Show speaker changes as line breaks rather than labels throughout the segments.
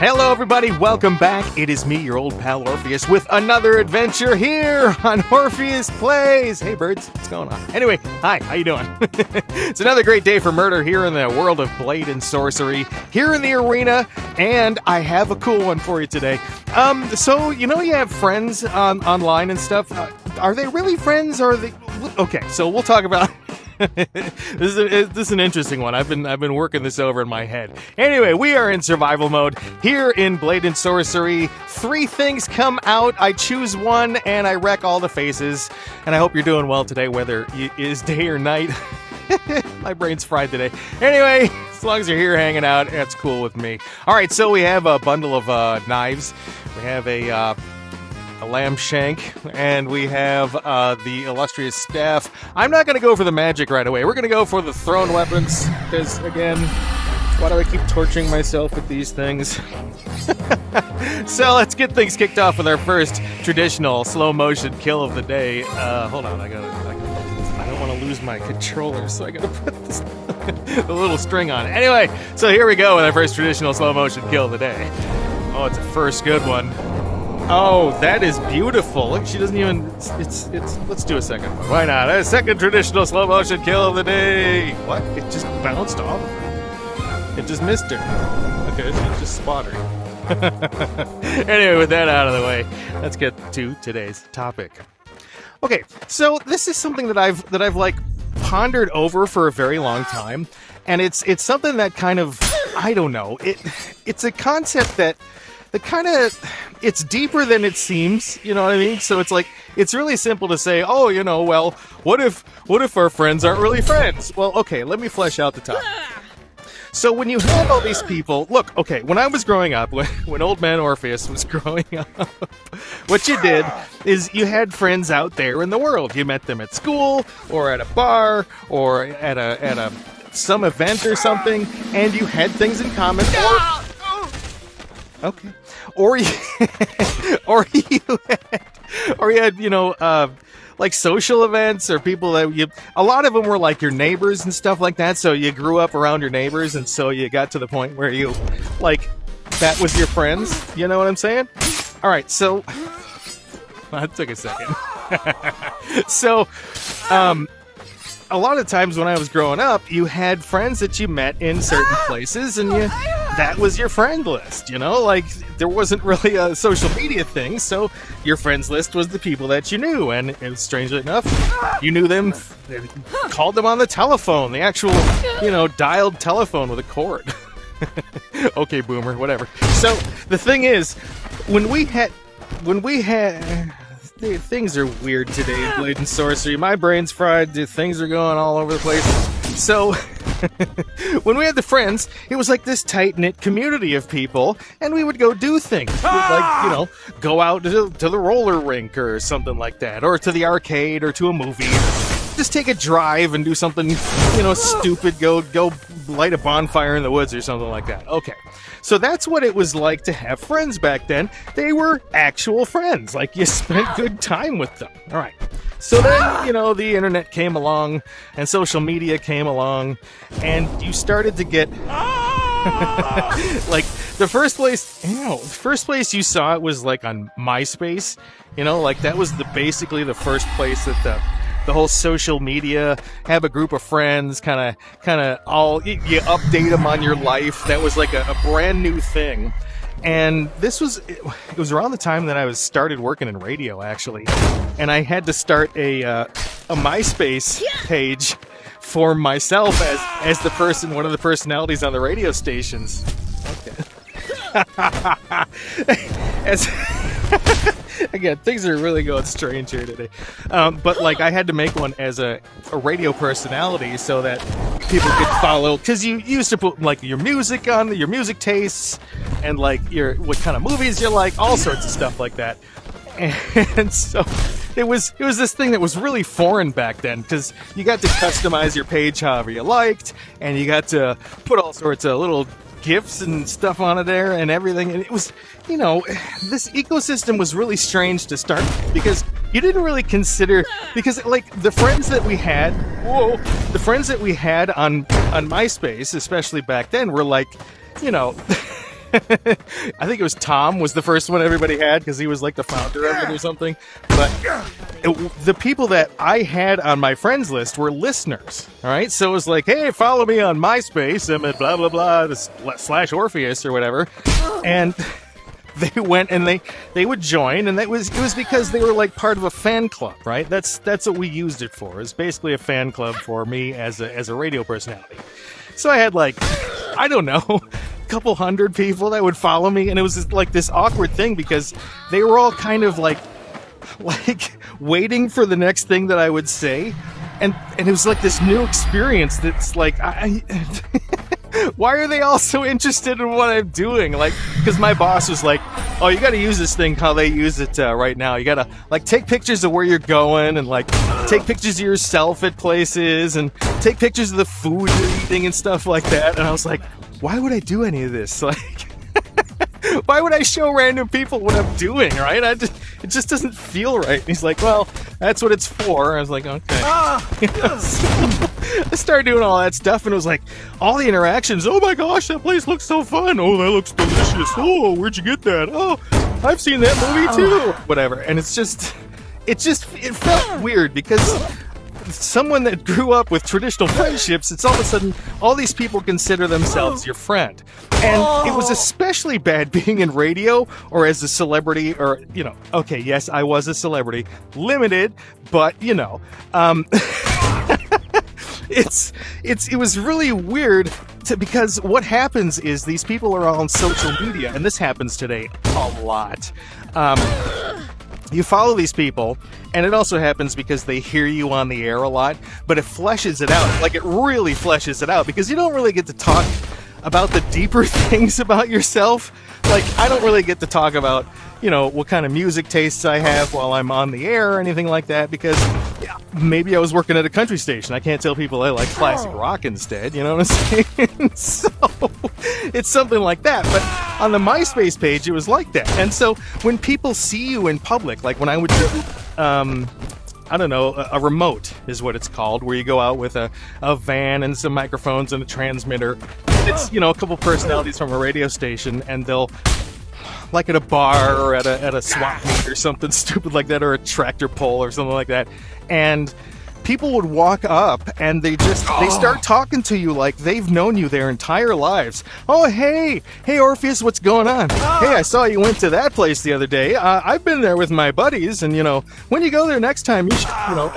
Hello everybody, welcome back. It is me, your old pal Orpheus, with another adventure here on Orpheus Plays. Hey birds, what's going on? Anyway, hi, how you doing? It's another great day for murder here in the world of Blade and Sorcery, here in the arena, and I have a cool one for you today. So, you know you have friends online and stuff. Are they really friends, or are they... Okay, so we'll talk about... This is an interesting one. I've been working this over in my head. Anyway, we are in survival mode here in Blade and Sorcery. 3 things come out. I choose one and I wreck all the faces. And I hope you're doing well today, whether it is day or night. My brain's fried today. Anyway, as long as you're here hanging out, that's cool with me. All right, so we have a bundle of knives. We have a lamb shank, and we have the illustrious staff. I'm not going to go for the magic right away. We're going to go for the thrown weapons, because, again, why do I keep torturing myself with these things? So let's get things kicked off with our first traditional slow-motion kill of the day. Hold on, I don't want to lose my controller, so I got to put this the little string on it. Anyway, so here we go with our first traditional slow-motion kill of the day. Oh, it's a first good one. Oh, that is beautiful. Look, she doesn't even... It's let's do a second one. Why not? A second traditional slow motion kill of the day. What? It just bounced off. It just missed her. Okay, it just spotted her. Anyway, with that out of the way, let's get to today's topic. Okay, so this is something that I've like pondered over for a very long time, and it's something that kind of, I don't know. It's a concept that kind of, it's deeper than it seems, you know what I mean? So it's like, it's really simple to say, oh, you know, well, what if our friends aren't really friends? Well, okay, let me flesh out the topic. So when you have all these people, look, okay, when I was growing up, when old man Orpheus was growing up, what you did is you had friends out there in the world. You met them at school, or at a bar, or at some event or something, and you had things in common, okay. Or you had, you know, like social events or people that a lot of them were like your neighbors and stuff like that. So you grew up around your neighbors, and so you got to the point where you, like, that was your friends. You know what I'm saying? All right. So that took a second. So, a lot of times when I was growing up, you had friends that you met in certain places, and that was your friend list, you know? Like, there wasn't really a social media thing, so your friends list was the people that you knew, and strangely enough, you knew them, called them on the telephone, the actual, you know, dialed telephone with a cord. Okay, boomer, whatever. So, the thing is, when we had... Things are weird today in Blade and Sorcery. My brain's fried. Things are going all over the place. So, when we had the friends, it was like this tight-knit community of people, and we would go do things. We'd, like, you know, go out to the roller rink or something like that, or to the arcade, or to a movie. Just take a drive and do something, you know, stupid. Go light a bonfire in the woods or something like that. Okay. So that's what it was like to have friends back then. They were actual friends. Like, you spent good time with them. All right. So then, you know, the internet came along and social media came along, and you started to get like the first place you saw it was like on MySpace. You know, like that was basically the first place that the whole social media, have a group of friends, kind of all, you update them on your life. That was like a brand new thing. And it was around the time that I started working in radio, actually. And I had to start a MySpace page for myself as the person, one of the personalities on the radio stations. Okay. Again, things are really going strange here today. But, like, I had to make one as a radio personality so that people could follow. Because you used to put, like, your music on, your music tastes, and, like, what kind of movies you like, all sorts of stuff like that. And so it was this thing that was really foreign back then, because you got to customize your page however you liked, and you got to put all sorts of little gifts and stuff on it there and everything. And it was, you know, this ecosystem was really strange to start, because you didn't really consider, because like the friends that we had on MySpace, especially back then, were like, you know, I think it was Tom was the first one everybody had because he was like the founder of it or something. But the people that I had on my friends list were listeners. All right, so it was like, hey, follow me on MySpace. I'm at blah blah blah / Orpheus or whatever, and they went and they would join, and it was because they were like part of a fan club, right? That's what we used it for. It's basically a fan club for me as a radio personality. So I had like, I don't know, a couple hundred people that would follow me, and it was just like this awkward thing because they were all kind of like waiting for the next thing that I would say, and it was like this new experience that's like why are they all so interested in what I'm doing? Like, because my boss was like, oh, you got to use this thing how they use it right now. You got to like take pictures of where you're going and like take pictures of yourself at places and take pictures of the food you're eating and stuff like that. And I was like, why would I do any of this? Like, why would I show random people what I'm doing, right? It just doesn't feel right. And he's like, well, that's what it's for. I was like, okay. So I started doing all that stuff, and it was like, all the interactions, oh my gosh, that place looks so fun. Oh, that looks delicious. Oh, where'd you get that? Oh, I've seen that movie too. Whatever. And it felt weird because someone that grew up with traditional friendships, it's all of a sudden, all these people consider themselves your friend. And it was especially bad being in radio or as a celebrity or, you know, okay, yes, I was a celebrity. Limited, but, you know, it was really weird because what happens is these people are on social media, and this happens today a lot. You follow these people, and it also happens because they hear you on the air a lot, but it fleshes it out. Like, it really fleshes it out because you don't really get to talk about the deeper things about yourself. Like, I don't really get to talk about, you know, what kind of music tastes I have while I'm on the air or anything like that because maybe I was working at a country station. I can't tell people I like classic rock instead, you know what I'm saying? So it's something like that. But on the MySpace page, it was like that. And so when people see you in public, like when I would do, I don't know, a remote is what it's called, where you go out with a van and some microphones and a transmitter. It's, you know, a couple personalities from a radio station, and they'll, like at a bar or at a swap meet or something stupid like that, or a tractor pull or something like that, and people would walk up and they start talking to you like they've known you their entire lives. Oh, hey Orpheus, what's going on? Hey, I saw you went to that place the other day. I've been there with my buddies, and, you know, when you go there next time, you should, you know.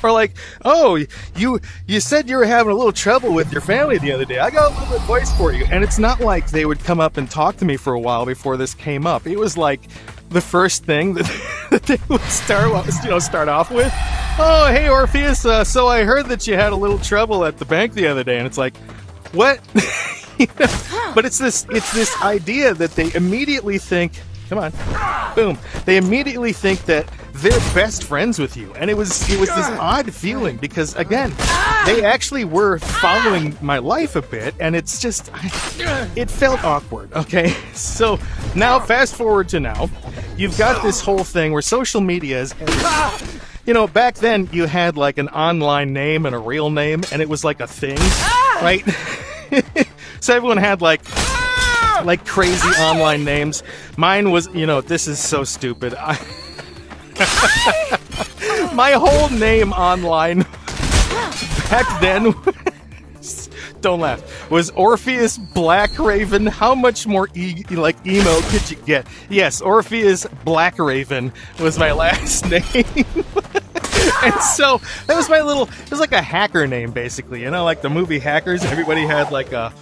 Or like, oh, you said you were having a little trouble with your family the other day. I got a little advice for you. And it's not like they would come up and talk to me for a while before this came up. It was like the first thing that they would start off with. Oh, hey Orpheus, so I heard that you had a little trouble at the bank the other day. And it's like, what? You know? But it's this idea that they immediately think, come on, boom. They immediately think that they're best friends with you, and it was this odd feeling because, again, they actually were following my life a bit, and it's just, it felt awkward. Okay, so now fast forward to now, you've got this whole thing where social media is, you know, back then you had like an online name and a real name, and it was like a thing, right? So everyone had like crazy online names. Mine was, you know, this is so stupid. My whole name online back then, don't laugh, was Orpheus Blackraven. How much more emo could you get? Yes, Orpheus Blackraven was my last name. And so that was my little, it was like a hacker name basically, you know, like the movie Hackers. Everybody had like a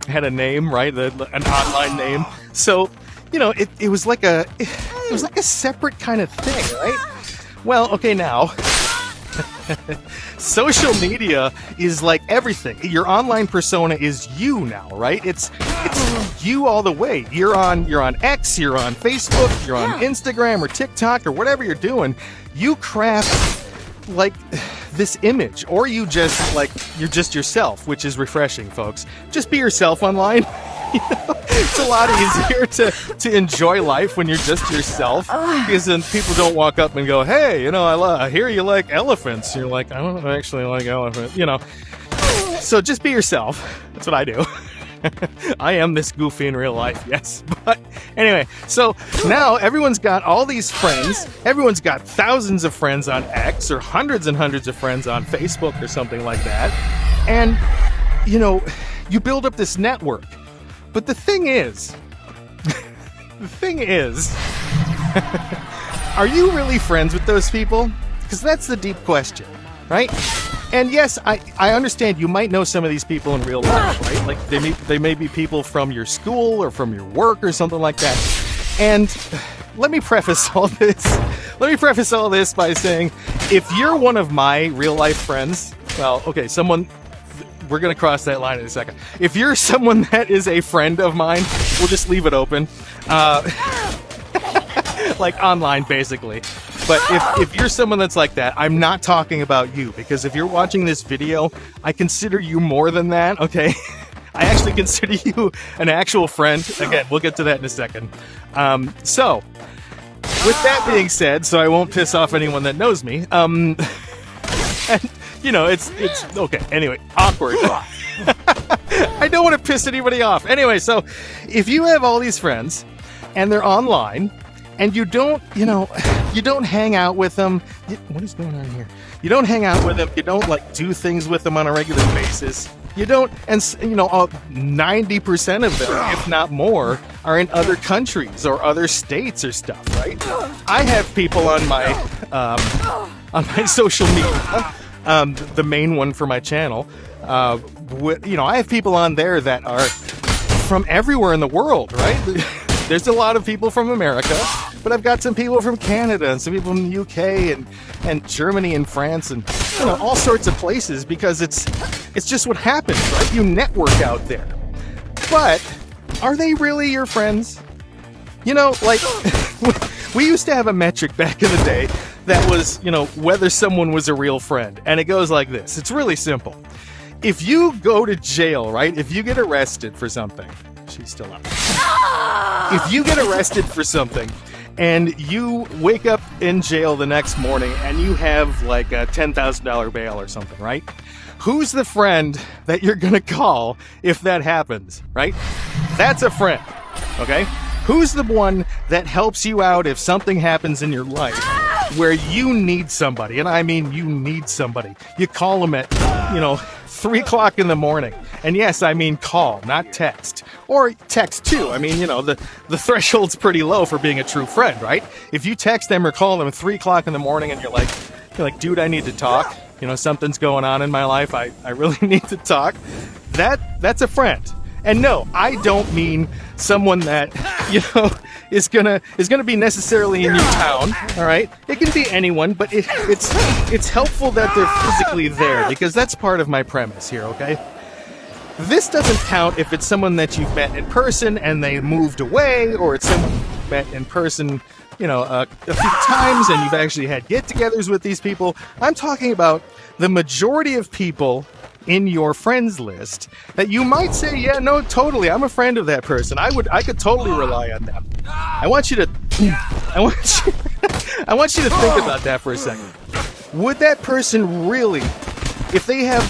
had a name, right? An online name. So, you know, it was like a separate kind of thing, right? Well, okay, now social media is like everything. Your online persona is you now, right? It's you all the way. You're on X, you're on Facebook, you're on Instagram or TikTok or whatever you're doing. You craft like this image, or you just like, you're just yourself, which is refreshing, folks. Just be yourself online. You know, it's a lot easier to enjoy life when you're just yourself, because then people don't walk up and go, hey, you know, I hear you like elephants. You're like, I don't actually like elephants, you know. So just be yourself. That's what I do. I am this goofy in real life, yes. But anyway, so now everyone's got all these friends. Everyone's got thousands of friends on X or hundreds and hundreds of friends on Facebook or something like that. And, you know, you build up this network. But the thing is, are you really friends with those people? Because that's the deep question, right? And yes, I understand you might know some of these people in real life, right? Like they may be people from your school or from your work or something like that. And let me preface all this by saying, if you're one of my real life friends, well, okay, we're going to cross that line in a second. If you're someone that is a friend of mine, we'll just leave it open. Like online, basically. But if you're someone that's like that, I'm not talking about you, because if you're watching this video, I consider you more than that, okay? I actually consider you an actual friend. Again, we'll get to that in a second. So, with that being said, so I won't piss off anyone that knows me, and, you know, it's okay. Anyway, awkward. I don't want to piss anybody off. Anyway, so if you have all these friends and they're online, and you don't hang out with them. What is going on here? You don't hang out with them. You don't like do things with them on a regular basis. You don't, and you know, 90% of them, if not more, are in other countries or other states or stuff, right? I have people on my social media, the main one for my channel. You know, I have people on there that are from everywhere in the world, right? There's a lot of people from America, but I've got some people from Canada and some people from the UK and Germany and France and, you know, all sorts of places, because it's just what happens, right? You network out there. But are they really your friends? You know, like, we used to have a metric back in the day that was, you know, whether someone was a real friend. And it goes like this. It's really simple. If you go to jail, right? If you get arrested for something, she's still up. If you get arrested for something and you wake up in jail the next morning and you have like a $10,000 bail or something, right? Who's the friend that you're going to call if that happens, right? That's a friend, okay? Who's the one that helps you out if something happens in your life where you need somebody? And I mean, you need somebody. You call them at, 3 o'clock in the morning. And yes, I mean call, not text. Or text too. I mean, the threshold's pretty low for being a true friend, right? If you text them or call them at 3 o'clock in the morning and you're like, dude, I need to talk. Something's going on in my life. I really need to talk. That's a friend. And no, I don't mean someone that, is gonna be necessarily in your town, all right? It can be anyone, but it's helpful that they're physically there, because that's part of my premise here, okay? This doesn't count if it's someone that you've met in person and they moved away, or it's someone you've met in person, a few times and you've actually had get-togethers with these people. I'm talking about the majority of people in your friends list that you might say, yeah, no, totally, I'm a friend of that person. I could totally rely on them. I want you to think about that for a second. Would that person really, if they have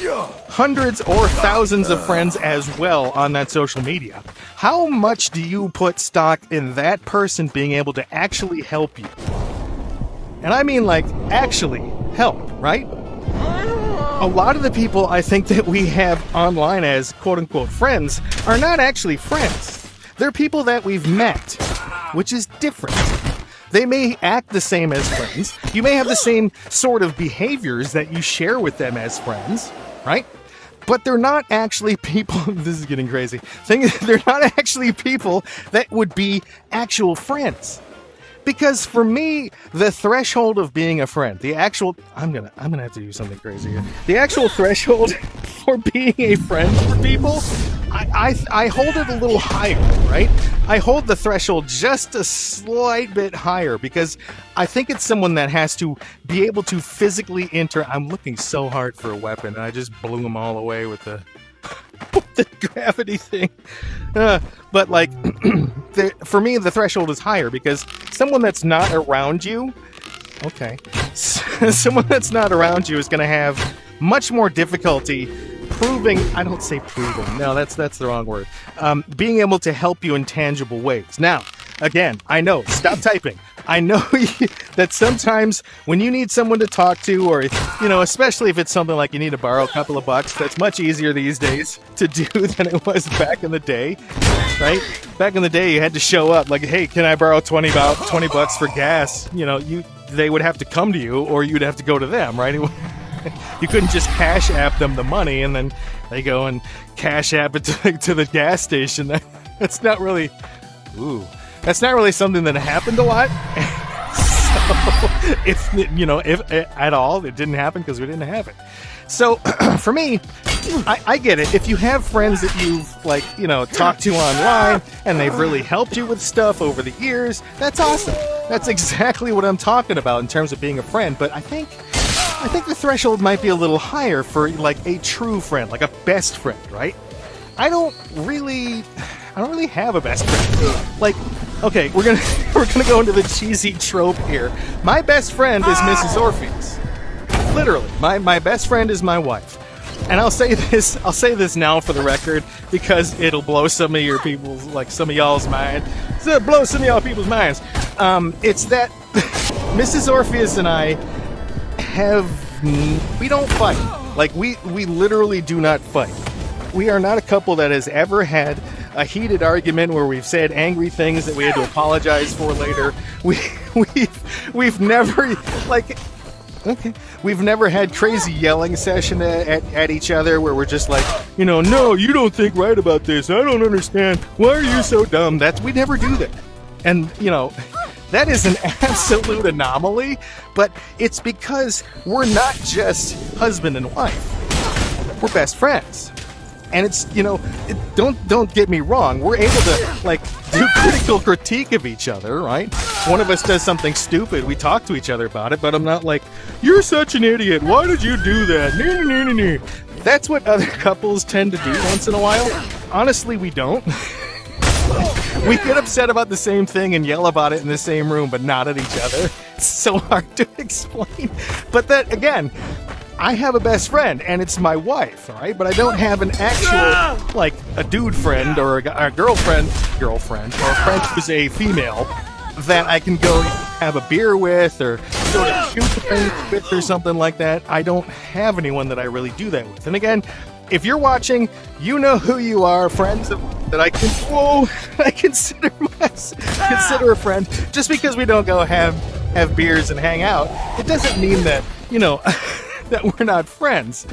hundreds or thousands of friends as well on that social media, how much do you put stock in that person being able to actually help you? And I mean, like, actually help, right? A lot of the people I think that we have online as quote-unquote friends are not actually friends. They're people that we've met, which is different. They may act the same as friends. You may have the same sort of behaviors that you share with them as friends, right? But they're not actually people, this is getting crazy. They're not actually people that would be actual friends. Because for me, the threshold of being a friend, I'm gonna have to do something crazy here. The actual threshold for being a friend for people, I hold it a little higher, right? I hold the threshold just a slight bit higher, because I think it's someone that has to be able to physically I'm looking so hard for a weapon, and I just blew them all away with the gravity thing. But like, for me, the threshold is higher, because someone that's not around you, someone that's not around you is going to have much more difficulty proving, I don't say proving, no, that's the wrong word. Being able to help you in tangible ways. Now, again, I know, stop typing. I know that sometimes when you need someone to talk to, or, especially if it's something like you need to borrow a couple of bucks, that's much easier these days to do than it was back in the day, right? Back in the day, you had to show up like, hey, can I borrow 20 bucks for gas? They would have to come to you, or you'd have to go to them, right? You couldn't just Cash App them the money and then they go and Cash App it to the gas station. That's not really something that happened a lot. So, if at all, it didn't happen because we didn't have it. So for me, I get it. If you have friends that you've talked to online and they've really helped you with stuff over the years, that's awesome. That's exactly what I'm talking about in terms of being a friend. But I think the threshold might be a little higher for like a true friend, like a best friend, right? I don't really have a best friend. Like, okay, we're gonna go into the cheesy trope here. My best friend is Mrs. Orpheus. Literally, my best friend is my wife. And I'll say this now for the record because it'll blow some of y'all's mind. So blow some of y'all people's minds. It's that Mrs. Orpheus and I we don't fight. Like, we literally do not fight. We are not a couple that has ever had a heated argument where we've said angry things that we had to apologize for later. We've never we've never had crazy yelling session at each other where we're just like, no, you don't think right about this. I don't understand. Why are you so dumb? We never do that. And that is an absolute anomaly, but it's because we're not just husband and wife. We're best friends. And it's, don't get me wrong, we're able to, do critical critique of each other, right? One of us does something stupid, we talk to each other about it, but I'm not like, you're such an idiot, why did you do that? That's what other couples tend to do once in a while. Honestly, we don't. We get upset about the same thing and yell about it in the same room, but not at each other. It's so hard to explain. But that, again, I have a best friend, and it's my wife, all right? But I don't have an actual, a dude friend or a girlfriend, or a friend who's a female that I can go have a beer with or go to shoot with or something like that. I don't have anyone that I really do that with. And again, if you're watching, you know who you are, friends that I consider a friend. Just because we don't go have beers and hang out, it doesn't mean that, that we're not friends.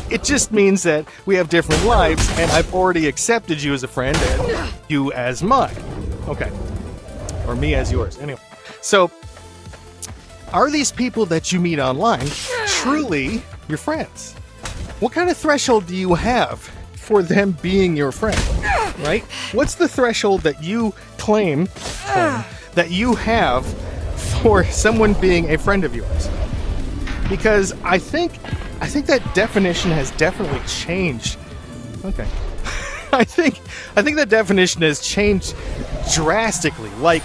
It just means that we have different lives, and I've already accepted you as a friend and you as mine. Okay. Or me as yours. Anyway. So, are these people that you meet online truly your friends? What kind of threshold do you have for them being your friend, right? What's the threshold that you claim that you have for someone being a friend of yours? Because I think that definition has definitely changed. Okay. I think that definition has changed drastically. Like,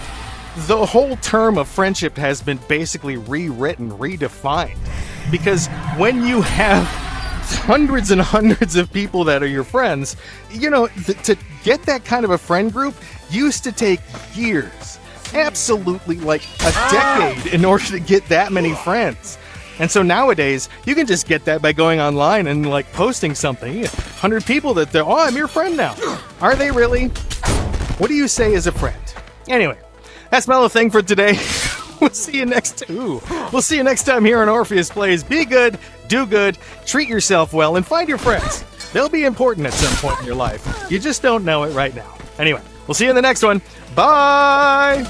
the whole term of friendship has been basically rewritten, redefined. Because when you have hundreds and hundreds of people that are your friends, to get that kind of a friend group used to take years. Absolutely, like a decade in order to get that many friends. And so nowadays, you can just get that by going online and posting something. 100 people that they're, I'm your friend now. Are they really? What do you say as a friend? Anyway, that's my little thing for today. We'll see you next time here on Orpheus Plays. Be good, do good, treat yourself well, and find your friends. They'll be important at some point in your life. You just don't know it right now. Anyway, we'll see you in the next one. Bye!